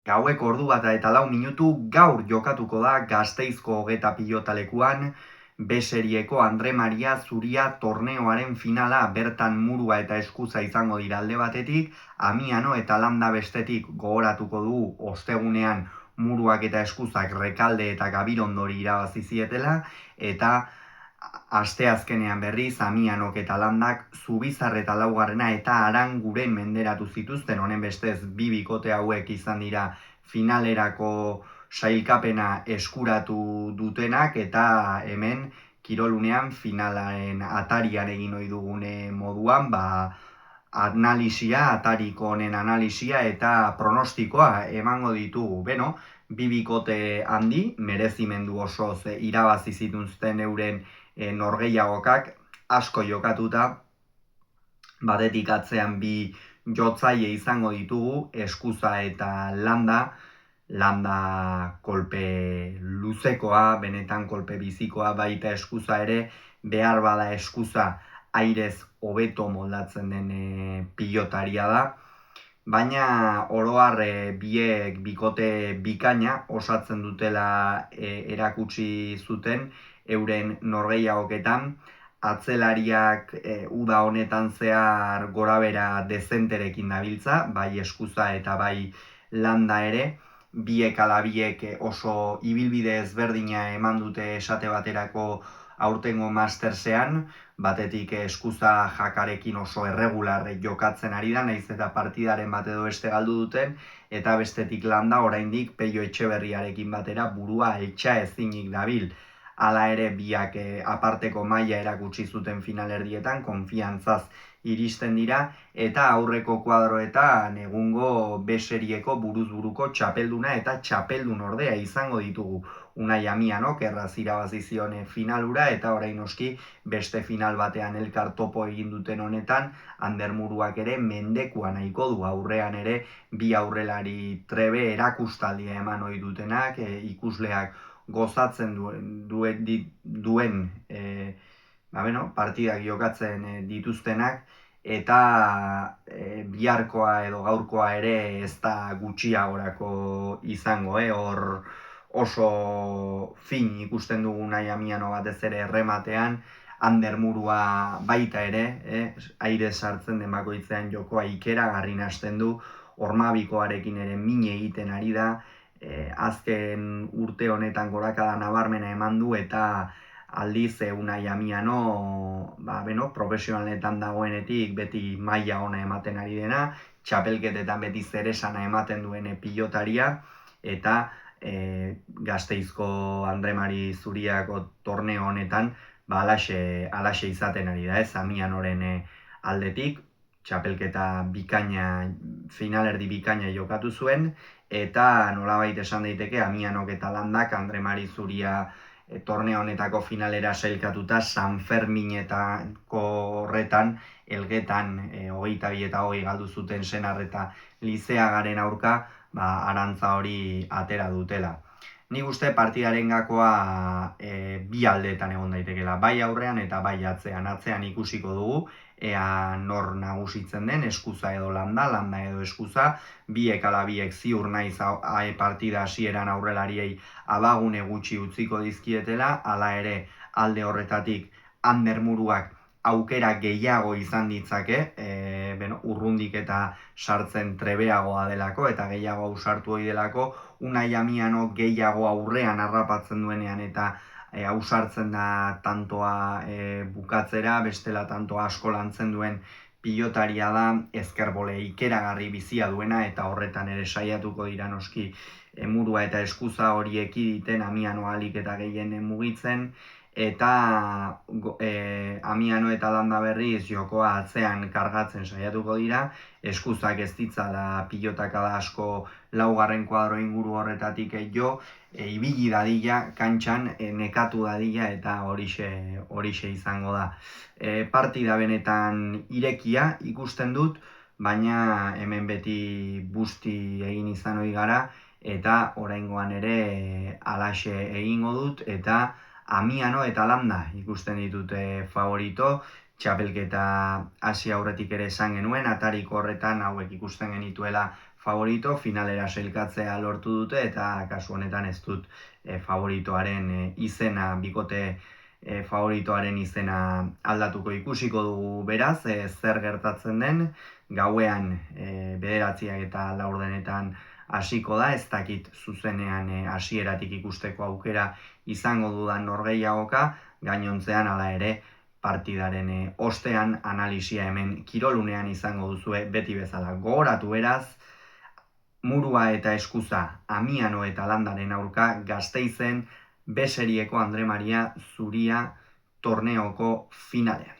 Gaueko 1:04 gaur jokatuko da Gasteizko Hogeta pilotalekuan B serieko Andre Maria Zuria torneoaren finala. Bertan Murua eta Eskuza izango dira alde batetik, Amiano eta Landa bestetik. Gogoratuko dugu ostegunean Muruak eta Eskuzak Rekalde eta Gabirondori irabazi zietela, eta asteazkenean berriz Amianok eta Landak Zubizar eta Laugarrena eta Aranguren menderatu zituzten. Honen bestez, bi bikote hauek izan dira finalerako sailkapena eskuratu dutenak, eta hemen kirolunean finalaren atarian egin ohi dugune moduan, atariko honen analisia eta pronostikoa emango ditugu. Bi bikote handi, merezimendu osoz irabazi zituzten euren norgehiagokak, asko jokatuta. Batetik atzean bi jotzaile izango ditugu, Eskuza eta Landa kolpe luzekoa, benetan kolpe bizikoa, baita Eskuza ere, behar bada Eskuza airez hobeto moldatzen den pilotaria da. Baina oroar biek bikote bikaina osatzen dutela erakutsi zuten euren norgehiagoketan. Atzelariak uda honetan zehar gorabera dezenterekin dabiltza, bai Eskuza eta bai Landa ere. Biek ala biek oso ibilbide ezberdina eman dute esate baterako aurtengo Mastersean. Batetik Eskuza jakarekin oso erregular jokatzen ari da, nahiz eta partidaren bat edo beste galdu duten, eta bestetik Landa oraindik Peio Etxeberriarekin batera burua altxa ezinik dabil. Hala ere, biak aparteko maila erakutsi zuten finalerdietan, konfiantzaz iristen dira, eta aurreko kuadroetan egungo B serieko buruz buruko txapelduna eta txapeldun ordea izango ditugu. Unai Amianok erraz irabazi zion finalura, eta orain noski beste final batean elkar topo egin duten honetan, Ander Muruak ere mendekua nahiko du. Aurrean ere bi aurrelari trebe erakustaldia eman ohi dutenak, ikusleak gozatzen duen partidak jokatzen dituztenak, eta biharkoa edo gaurkoa ere ez da gutxiagorako izango. Hor oso fin ikusten dugu Unai Amiano batez ere errematean, Ander Murua baita ere, aire sartzen den bakoitzean jokoa ikeragarri hasten du, Ormabikoarekin ere mine egiten ari da, azken urte honetan gorakada nabarmena eman du, eta aldiz Unai Amiano profesionaletan dagoenetik beti maila ona ematen ari dena, txapelketetan beti zeresana ematen duen pilotaria, eta Gasteizko Andre Mari Zuriako torneo honetan alaxe izaten ari da, Amianoren aldetik. Txapelketa bikaina, finalerdi bikaina jokatu zuen, eta nolabait esan daiteke Amianok eta Landak Andre Mari Zuria torneo honetako finalera sailkatuta San Ferminetako horretan Elgetan 22 eta 20 galdu zuten Senar eta Lizeagaren aurka, arantza hori atera dutela. Nik uste partidaren gakoa bi aldeetan egon daitekela, bai aurrean eta bai atzean. Atzean ikusiko dugu ea nor nagusitzen den, Eskuza edo Landa edo Eskuza. Biek ala biek ziur naiz partida hasieran aurrelariei abagune gutxi utziko dizkietela. Hala ere, alde horretatik Ander Muruak aukera gehiago izan ditzake, urrundik eta sartzen trebeagoa delako eta gehiago ausartu hori delako. Unai Amiano gehiago aurrean harrapatzen duenean eta ausartzen da tantoa bukatzera, bestela tantoa asko lantzen duen pilotaria da, ezkerbole ikeragarri bizia duena, eta horretan ere saiatuko dira noski Murua eta Eskuza hori ekiditen, Amiano alik eta gehien mugitzen, eta Amiano eta Landa berriz jokoa atzean kargatzen saiatuko dira. Eskuzak ez ditzala pilotakada asko laugarren kuadro inguru horretatik jo, ibili dadila kantxan, nekatu dadila, eta horixe izango da. Partida benetan irekia ikusten dut, baina hemen beti busti egin izan ohi gara, eta oraingoan ere alaxe egingo dut, eta Amiano eta Landa ikusten ditute favorito. Txapelketa hasi aurretik ere esan genuen, atariko horretan hauek ikusten genituela favorito, finalera sailkatzea lortu dute eta kasu honetan ez dut favoritoaren izena, bikote favoritoaren izena aldatuko. Ikusiko dugu beraz, zer gertatzen den, gauean 9:04 hasiko da, ez dakit zuzenean hasieratik ikusteko aukera izango dudan norgehiagoka, gainontzean hala ere partidaren ostean analisia hemen kirolunean izango duzue beti bezala. Gogoratu beraz, Murua eta Eskuza, Amiano eta Landaren aurka Gasteizen B serieko Andre Maria Zuria torneoko finalean.